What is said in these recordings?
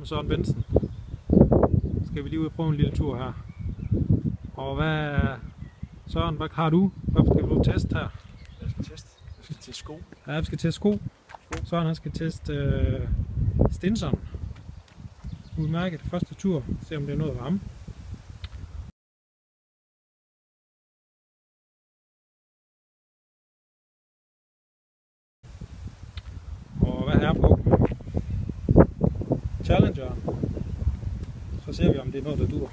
med Søren Bentzen. Så skal vi lige ud og prøve en lille tur her. Og hvad, Søren, hvad har du? Hvad skal du teste her? Jeg skal teste sko. Ja, vi skal teste sko. Søren han skal teste Stinson. Udmærket første tur. Se om det er noget at ramme. Og hvad er her på? Challengeren. Så ser vi om det er noget der dur.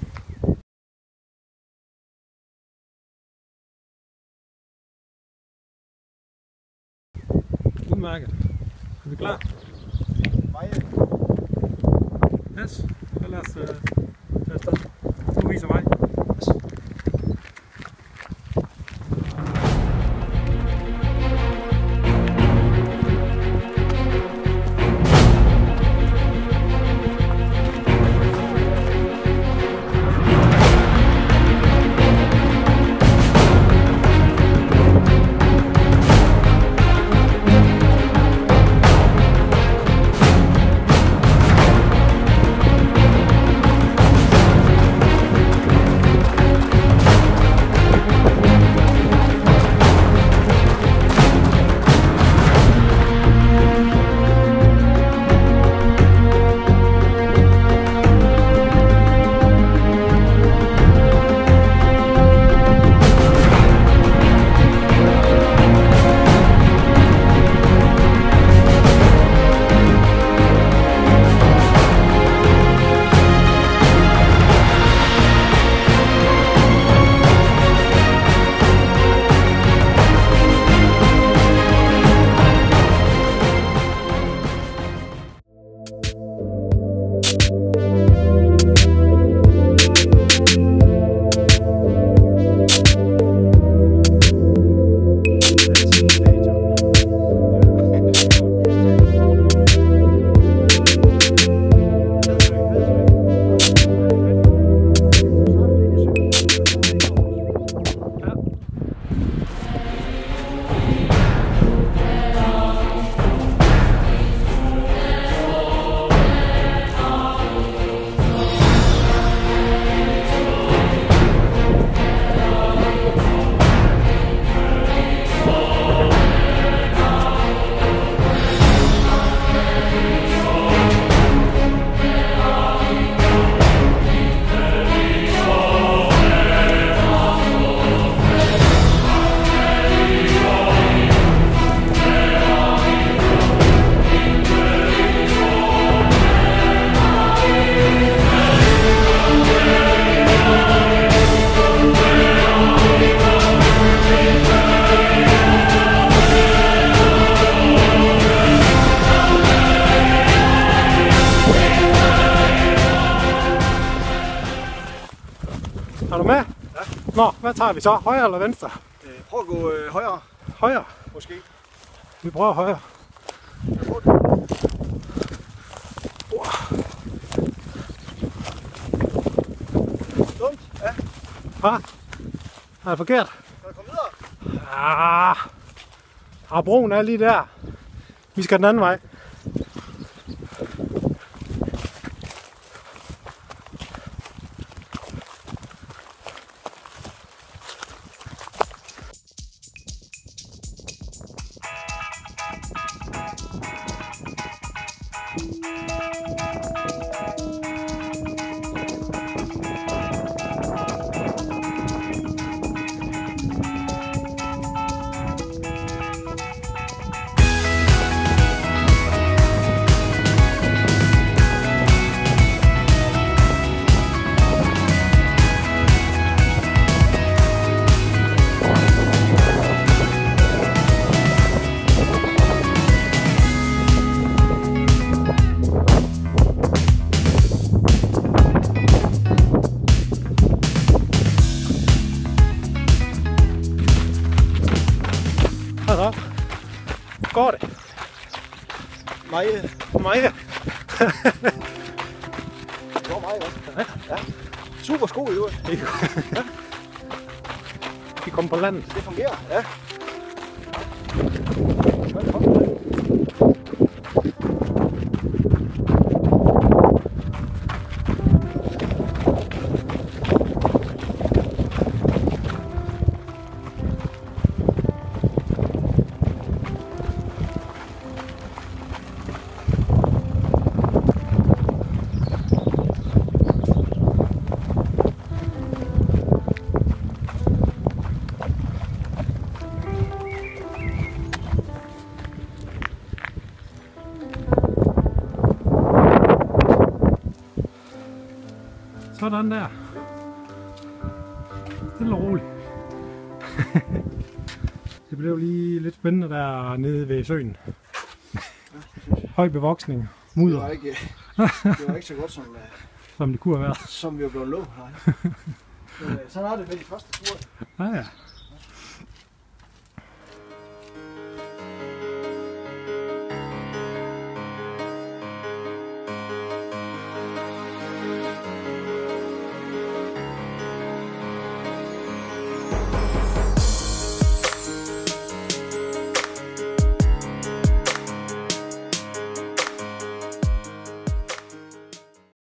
Udmærket. Er vi klar? Yes. Så lad os tage afsted. Du viser mig. Er du med? Ja. Nå, hvad tager vi så? Højre eller venstre? Prøv at gå højre. Højre? Måske. Vi prøver højre. Dumt? Ja. Hvad? Er det forkert? Kan du komme videre? Broen er lige der. Vi skal den anden vej. Går det? Maja. Maja. Det går meget godt. Ja. Super sko i øvrigt. Ja. Vi kommer på landet. Det fungerer, ja. Sådan der. Stille og roligt. Det blev lige lidt spændende der nede ved søen. Høj bevoksning, mudder. Det var ikke så godt, som det kunne have været. Som vi var blevet lovet. Men sådan er det med de første ture. Ja, ja.